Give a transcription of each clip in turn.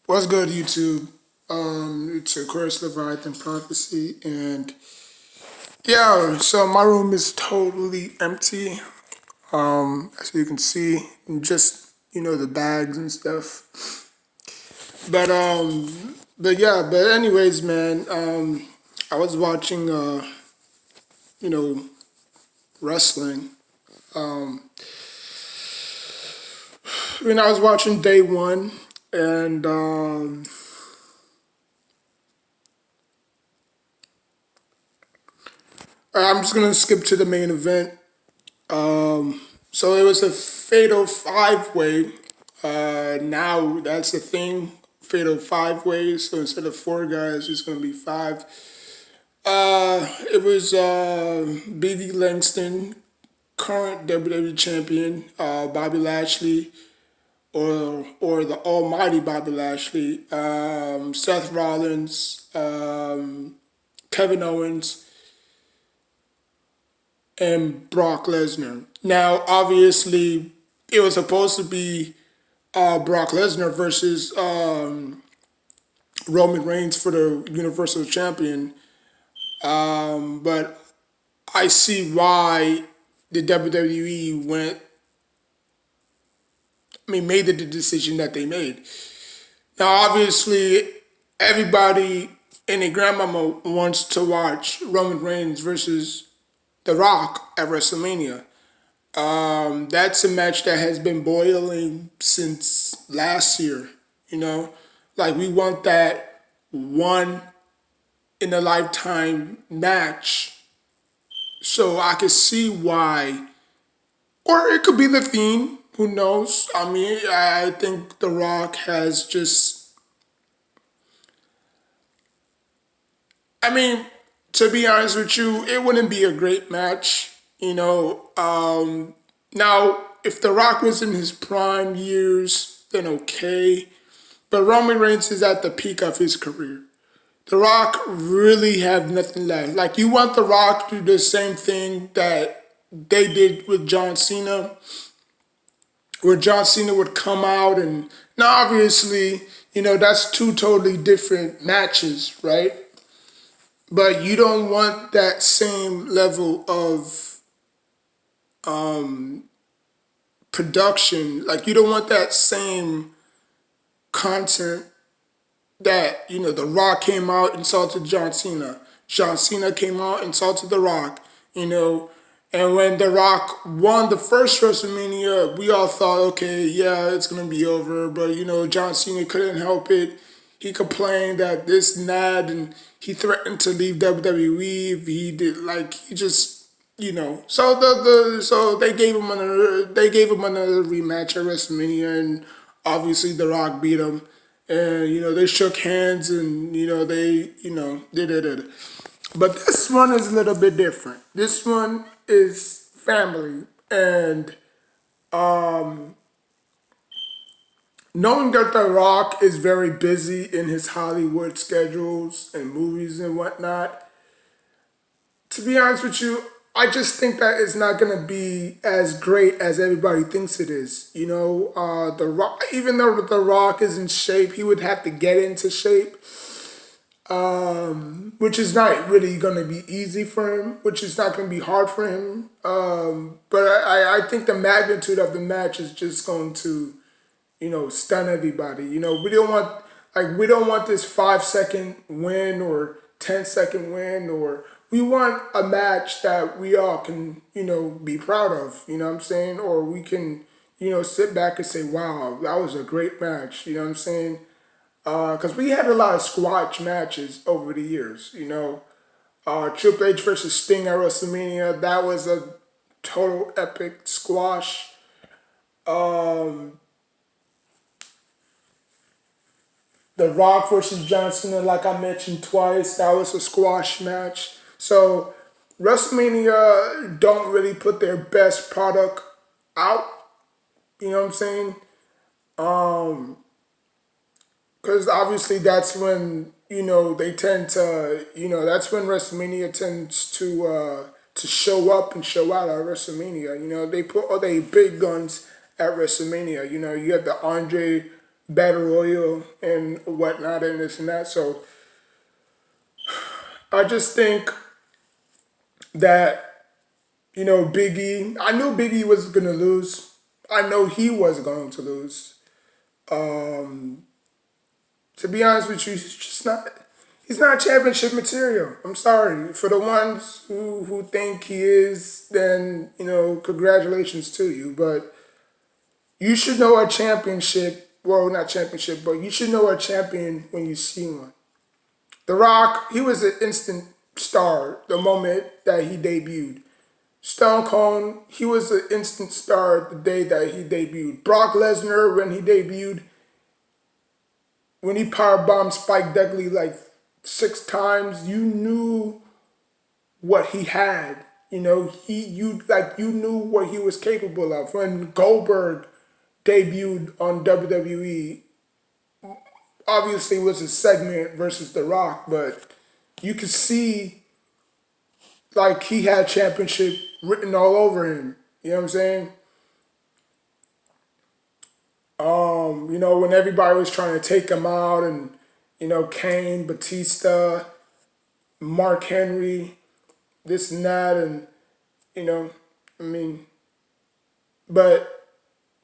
What's good, YouTube? It's of course Leviathan Prophecy, and yeah, so my room is totally empty. As you can see, just the bags and stuff. But anyways, man, I was watching you know wrestling. Um, I was watching day one, and I'm just gonna skip to the main event. So it was a fatal five way. Now that's the thing, fatal five ways. So instead of four guys, it's gonna be five. It was B.D. Langston, current WWE champion, Bobby Lashley, or the Almighty Bobby Lashley, Seth Rollins, Kevin Owens, and Brock Lesnar. Now, obviously, it was supposed to be Brock Lesnar versus Roman Reigns for the Universal Champion, but I see why the WWE made the decision that they made. Now, obviously, everybody and their grandmama wants to watch Roman Reigns versus The Rock at WrestleMania. That's a match that has been boiling since last year. You know, like we want that one in a lifetime match. So I can see why, or it could be the theme. Who knows? I think The Rock has just. I mean, to be honest with you, it wouldn't be a great match. Now if The Rock was in his prime years, then okay. But Roman Reigns is at the peak of his career. The Rock really have nothing left. Like you want The Rock to do the same thing that they did with John Cena, where John Cena would come out and now obviously, that's two totally different matches, right? But you don't want that same level of production. Like you don't want that same content that The Rock came out insulted John Cena. John Cena came out insulted The Rock. You know, and when The Rock won the first WrestleMania, we all thought, okay, yeah, it's gonna be over. But John Cena couldn't help it. He complained that this and that, and he threatened to leave WWE if he did. Like he just, So so they gave him another rematch at WrestleMania, and obviously The Rock beat him, and they shook hands, and they did. But this one is a little bit different. This one is family, and knowing that The Rock is very busy in his Hollywood schedules and movies and whatnot, to be honest with you, I just think that it's not gonna be as great as everybody thinks it is. The Rock, even though The Rock is in shape, he would have to get into shape, which is not really gonna be easy for him, which is not gonna be hard for him. But I think the magnitude of the match is just going to stun everybody. We don't want this 5 second win or 10-second win, or we want a match that we all can, be proud of, you know what I'm saying? Or we can, sit back and say, wow, that was a great match, you know what I'm saying? Because we had a lot of squash matches over the years, Triple H versus Sting at WrestleMania, that was a total epic squash. The Rock versus John Cena, like I mentioned twice, that was a squash match. So WrestleMania don't really put their best product out. You know what I'm saying? Because obviously that's when they tend to that's when WrestleMania tends to show up and show out at WrestleMania. They put all their big guns at WrestleMania. You have the Andre. battle royal and whatnot and this and that. So I just think that, Big E, I knew Big E was going to lose. I know he was going to lose. To be honest with you, he's not championship material. I'm sorry. For the ones who think he is, then, congratulations to you. But you should know a championship, well, not championship, but you should know a champion when you see one. The Rock, he was an instant star the moment that he debuted. Stone Cold, he was an instant star the day that he debuted. Brock Lesnar, when he debuted, when he powerbombed Spike Dudley like 6 times, you knew what he had. You knew what he was capable of. When Goldberg debuted on WWE, obviously it was a segment versus The Rock, but you could see like he had championship written all over him. You know what I'm saying? When everybody was trying to take him out and, Kane, Batista, Mark Henry, this and that, and, you know, I mean, but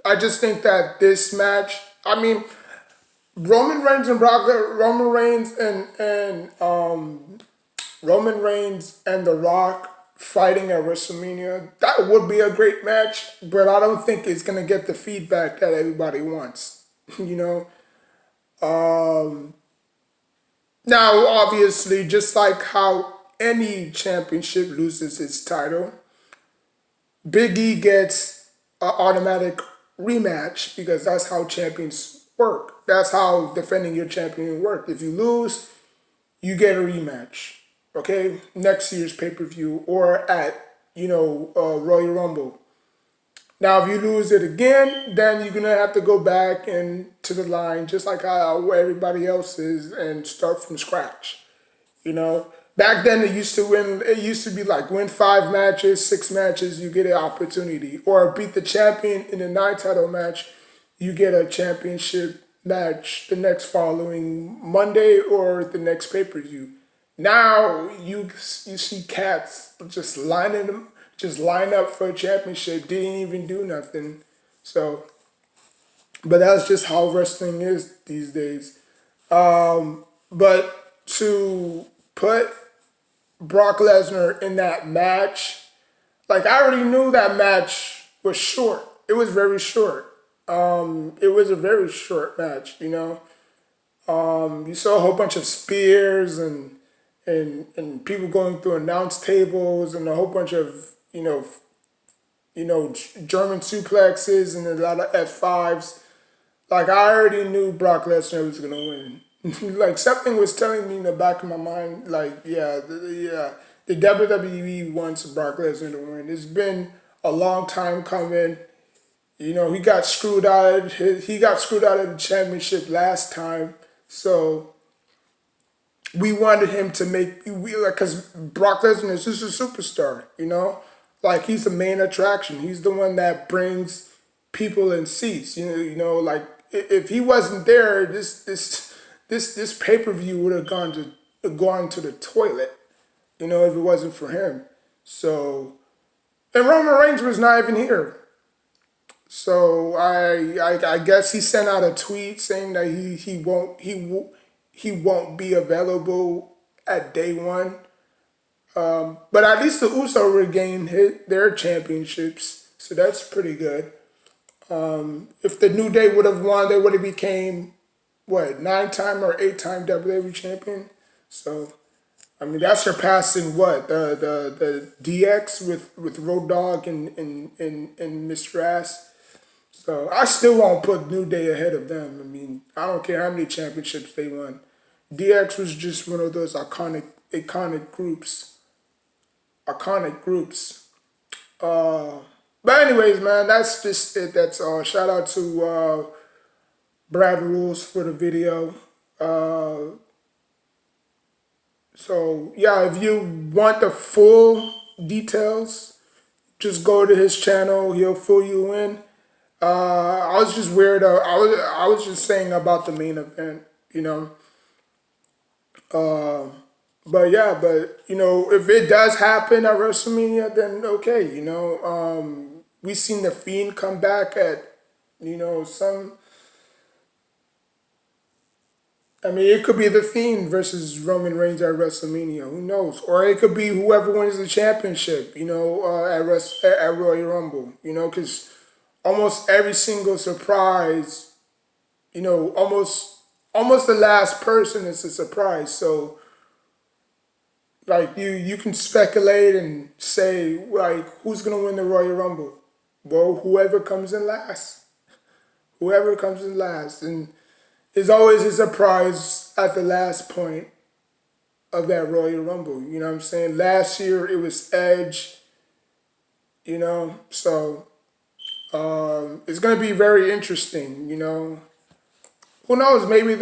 I just think that this match, I mean, Roman Reigns and The Rock fighting at WrestleMania, that would be a great match, but I don't think it's gonna get the feedback that everybody wants. you know. Now, obviously, just like how any championship loses its title, Big E gets an automatic rematch because that's how champions work. That's how defending your champion works. If you lose, you get a rematch. Okay, next year's pay-per-view or at Royal Rumble. Now, if you lose it again, then you're gonna have to go back and to the line just like how everybody else is and start from scratch. You know, back then it used to win. It used to be like win 5 matches, 6 matches, you get an opportunity, or beat the champion in a non-title match, you get a championship match the next following Monday or the next pay-per-view. Now you see cats just line up for a championship, didn't even do nothing. So, but that's just how wrestling is these days. But to put Brock Lesnar in that match, like I already knew that match was short. It was very short. It was a very short match. You saw a whole bunch of spears and people going through announce tables and a whole bunch of German suplexes and a lot of F5s. Like I already knew Brock Lesnar was gonna win. Like something was telling me in the back of my mind, like the WWE wants Brock Lesnar to win. It's been a long time coming. He got screwed out. He got screwed out of the championship last time, so we wanted him to because Brock Lesnar is just a superstar. Like he's the main attraction. He's the one that brings people in seats. Like if he wasn't there, this pay-per-view would have gone to the toilet. If it wasn't for him. So, and Roman Reigns was not even here. So I guess he sent out a tweet saying that he won't be available at day one. But at least the Uso regained their championships, so that's pretty good. If the New Day would have won, they would have became what 9-time or 8-time WWE champion. So I mean that's surpassing what the DX with Road Dogg and Mr. Ass. So I still won't put New Day ahead of them. I mean I don't care how many championships they won. DX was just one of those iconic groups. Iconic groups. But anyways, man, that's just it. That's all. Shout out to Brad Rules for the video. So yeah, if you want the full details, just go to his channel. He'll fill you in. I was just weird. I was just saying about the main event, you know. Uh, but yeah, but if it does happen at WrestleMania, then okay, we seen the Fiend come back at, some. I mean, it could be the Fiend versus Roman Reigns at WrestleMania. Who knows? Or it could be whoever wins the championship. At Royal Rumble. Because almost every single surprise, almost the last person is a surprise. So like you can speculate and say like who's gonna win the Royal Rumble. Well, whoever comes in last. Whoever comes in last. And it's always a surprise at the last point of that Royal Rumble. You know what I'm saying? Last year it was Edge, so it's gonna be very interesting. Who knows? Maybe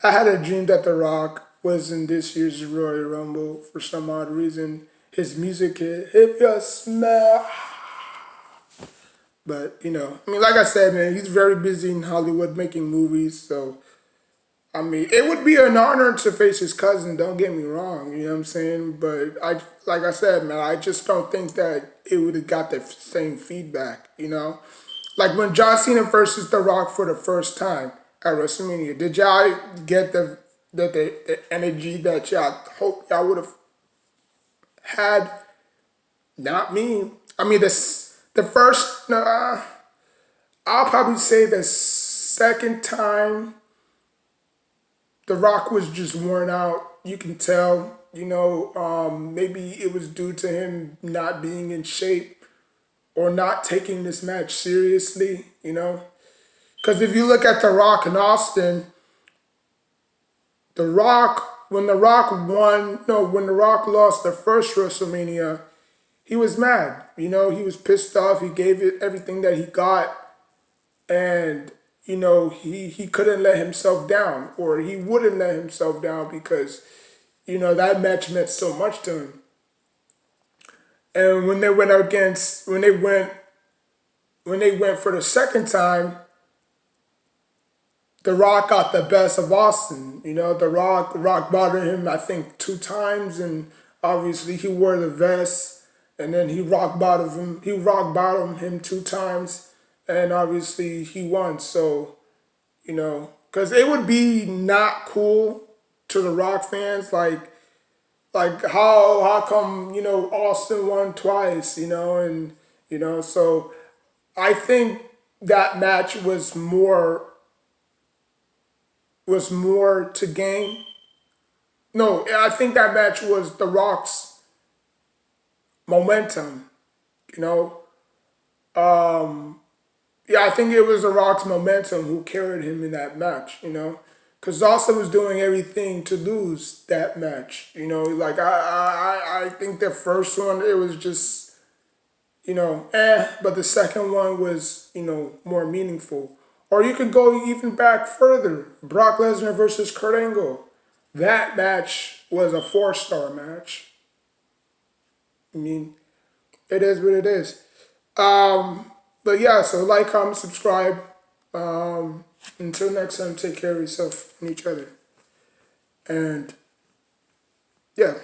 I had a dream that The Rock was in this year's Royal Rumble for some odd reason. His music hit, if you smell. But, I mean, like I said, man, he's very busy in Hollywood making movies. So, I mean, it would be an honor to face his cousin, don't get me wrong, you know what I'm saying? But, like I said, man, I just don't think that it would have got the same feedback. Like when John Cena versus The Rock for the first time at WrestleMania, did y'all get the energy that y'all hope y'all would have had? Not me. I mean, the first, I'll probably say the second time The Rock was just worn out. You can tell, maybe it was due to him not being in shape or not taking this match seriously. Because if you look at The Rock and Austin, The Rock, when The Rock won, no, when The Rock lost the first WrestleMania, he was mad. He was pissed off. He gave it everything that he got. And, he couldn't let himself down, or he wouldn't let himself down because, that match meant so much to him. And when they went for the second time, The Rock got the best of Austin. The Rock bottomed him, I think, 2 times, and obviously he wore the vest, and then he rock bottomed him 2 times, and obviously he won. So, because it would be not cool to the Rock fans, like how come Austin won twice, and so I think that match was more to gain. No, I think that match was The Rock's momentum. You know, yeah, I think it was The Rock's momentum who carried him in that match. Because Austin was doing everything to lose that match. Like I think the first one it was just but the second one was more meaningful. Or you could go even back further. Brock Lesnar versus Kurt Angle. That match was a 4-star match. I mean, it is what it is. But yeah, so like, comment, subscribe. Until next time, take care of yourself and each other. And yeah.